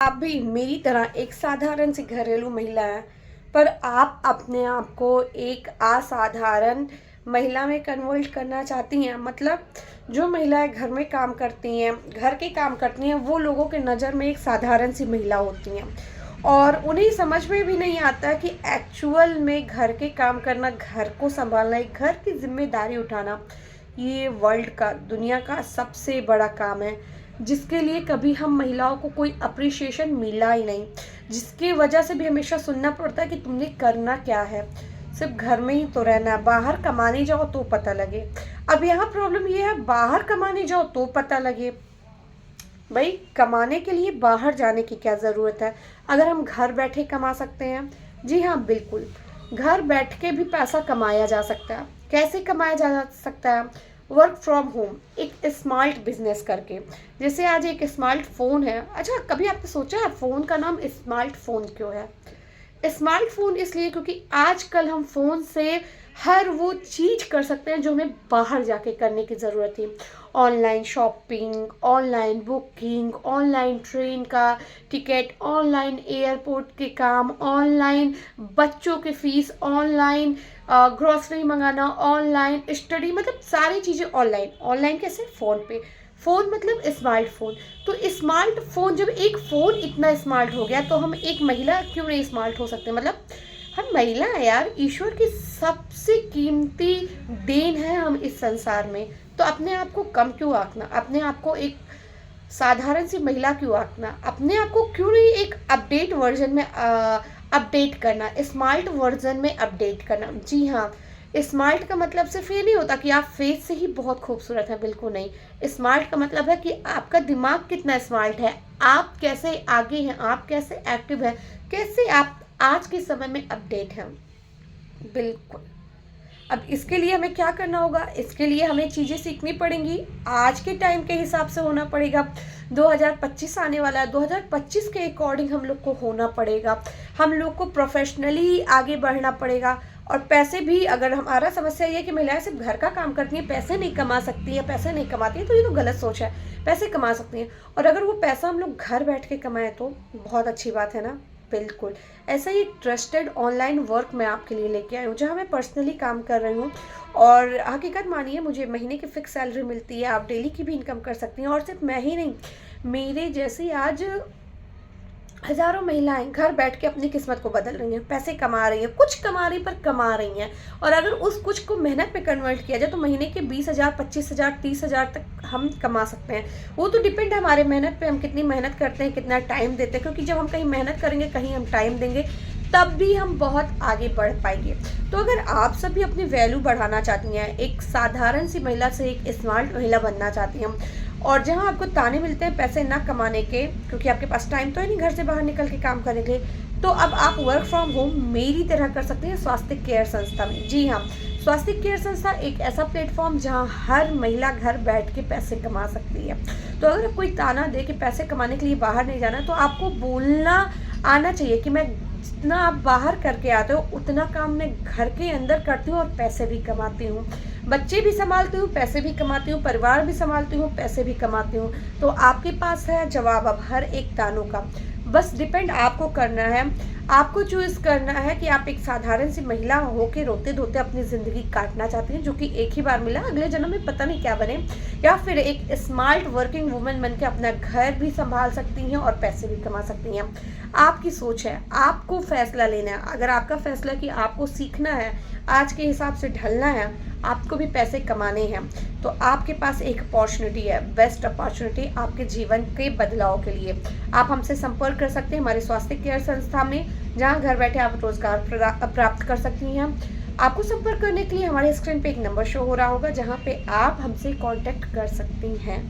आप भी मेरी तरह एक साधारण सी घरेलू महिला हैं, पर आप अपने आप को एक असाधारण महिला में कन्वर्ट करना चाहती हैं। मतलब जो महिलाएं घर में काम करती हैं, घर के काम करती हैं, वो लोगों के नज़र में एक साधारण सी महिला होती हैं और उन्हें समझ में भी नहीं आता कि एक्चुअल में घर के काम करना, घर को संभालना, एक घर की जिम्मेदारी उठाना, ये वर्ल्ड का, दुनिया का सबसे बड़ा काम है, जिसके लिए कभी हम महिलाओं को कोई अप्रिशिएशन मिला ही नहीं, जिसकी वजह से भी हमेशा सुनना पड़ता है कि तुमने करना क्या है, सिर्फ घर में ही तो रहना है, बाहर कमाने जाओ तो पता लगे। अब यहाँ प्रॉब्लम ये है, बाहर कमाने जाओ तो पता लगे। भाई, कमाने के लिए बाहर जाने की क्या ज़रूरत है, अगर हम घर बैठे कमा सकते हैं। जी हाँ, बिल्कुल, घर बैठ के भी पैसा कमाया जा सकता है। कैसे कमाया जा सकता है? वर्क फ्रॉम होम, एक स्मार्ट बिजनेस करके। जैसे आज एक स्मार्ट फ़ोन है। अच्छा, कभी आपने सोचा है फ़ोन का नाम स्मार्ट फ़ोन क्यों है? स्मार्टफ़ोन इसलिए क्योंकि आजकल हम फ़ोन से हर वो चीज़ कर सकते हैं जो हमें बाहर जाके करने की ज़रूरत थी। Online shopping, online booking, online train का टिकट, ऑनलाइन एयरपोर्ट के काम, ऑनलाइन बच्चों के फ़ीस, ऑनलाइन ग्रॉसरी मंगाना, ऑनलाइन स्टडी, मतलब सारी चीज़ें ऑनलाइन। ऑनलाइन कैसे? फ़ोन पे। फ़ोन मतलब स्मार्टफ़ोन। तो स्मार्टफ़ोन, जब एक फ़ोन इतना स्मार्ट हो गया तो हम एक महिला क्यों नहीं स्मार्ट हो सकते? मतलब हम महिला हैं यार, ईश्वर की सबसे कीमती देन है हम इस संसार में। तो अपने आप को कम क्यों आंकना? अपने आप को एक साधारण सी महिला क्यों आंकना? अपने आप को क्यों नहीं एक अपडेट वर्जन में अपडेट करना, स्मार्ट वर्जन में अपडेट करना? जी हाँ, स्मार्ट का मतलब सिर्फ ये नहीं होता कि आप फेस से ही बहुत खूबसूरत हैं, बिल्कुल नहीं। स्मार्ट का मतलब है कि आपका दिमाग कितना स्मार्ट है, आप कैसे आगे हैं, आप कैसे एक्टिव हैं, कैसे आप आज के समय में अपडेट हैं। बिल्कुल। अब इसके लिए हमें क्या करना होगा? इसके लिए हमें चीज़ें सीखनी पड़ेंगी, आज के टाइम के हिसाब से होना पड़ेगा। 2025 आने वाला है, 2025 के अकॉर्डिंग हम लोग को होना पड़ेगा, हम लोग को प्रोफेशनली आगे बढ़ना पड़ेगा। और पैसे भी, अगर हमारा समस्या ये है कि महिलाएं सिर्फ घर का काम करती हैं, पैसे नहीं कमा सकती हैं, पैसे नहीं कमाती हैं, तो ये तो गलत सोच है। पैसे कमा सकती हैं, और अगर वो पैसा हम लोग घर बैठ के कमाएं तो बहुत अच्छी बात है ना। बिल्कुल। ऐसा ही एक ट्रस्टेड ऑनलाइन वर्क मैं आपके लिए लेके आई हूँ, जहाँ मैं पर्सनली काम कर रही हूँ। और हकीकत मानिए, मुझे महीने की फ़िक्स सैलरी मिलती है, आप डेली की भी इनकम कर सकती हैं। और सिर्फ मैं ही नहीं, मेरे जैसी आज हज़ारों महिलाएं घर बैठ के अपनी किस्मत को बदल रही हैं, पैसे कमा रही हैं, कुछ कमा रही पर कमा रही हैं। और अगर उस कुछ को मेहनत पे कन्वर्ट किया जाए तो महीने के 20,000, 25,000, 30,000 तक हम कमा सकते हैं। वो तो डिपेंड है हमारे मेहनत पे, हम कितनी मेहनत करते हैं, कितना टाइम देते हैं। क्योंकि जब हम कहीं मेहनत करेंगे, कहीं हम टाइम देंगे, तब भी हम बहुत आगे बढ़ पाएंगे। तो अगर आप सभी अपनी वैल्यू बढ़ाना चाहती हैं, एक साधारण सी महिला से एक स्मार्ट महिला बनना चाहती हैं, और जहाँ आपको ताने मिलते हैं पैसे ना कमाने के, क्योंकि आपके पास टाइम तो है नहीं घर से बाहर निकल के काम करने के लिए, तो अब आप वर्क फ्रॉम होम मेरी तरह कर सकते हैं स्वास्थ्य केयर संस्था में। जी हाँ, स्वास्थ्य केयर संस्था एक ऐसा प्लेटफॉर्म जहाँ हर महिला घर बैठ के पैसे कमा सकती है। तो अगर कोई ताना दे कि पैसे कमाने के लिए बाहर नहीं जाना, तो आपको बोलना आना चाहिए कि मैं, जितना आप बाहर करके आते हो उतना काम मैं घर के अंदर करती हूँ और पैसे भी कमाती हूँ, बच्चे भी संभालती हूँ, पैसे भी कमाती हूँ, परिवार भी संभालती हूँ, पैसे भी कमाती हूँ। तो आपके पास है जवाब अब हर एक तानों का। बस डिपेंड आपको करना है, आपको चूज़ करना है कि आप एक साधारण सी महिला होके रोते धोते अपनी ज़िंदगी काटना चाहती हैं, जो कि एक ही बार मिला, अगले जन्म में पता नहीं क्या बने, या फिर एक स्मार्ट वर्किंग वुमन बन के अपना घर भी संभाल सकती हैं और पैसे भी कमा सकती हैं। आपकी सोच है, आपको फैसला लेना है। अगर आपका फैसला कि आपको सीखना है, आज के हिसाब से ढलना है, आपको भी पैसे कमाने हैं, तो आपके पास एक अपॉर्चुनिटी है, बेस्ट अपॉर्चुनिटी आपके जीवन के बदलाव के लिए। आप हमसे संपर्क कर सकते हैं हमारे स्वास्थ्य केयर संस्था में, जहां घर बैठे आप रोजगार प्राप्त कर सकती हैं। आपको संपर्क करने के लिए हमारे स्क्रीन पे एक नंबर शो हो रहा होगा, जहां पे आप हमसे कांटेक्ट कर सकती हैं।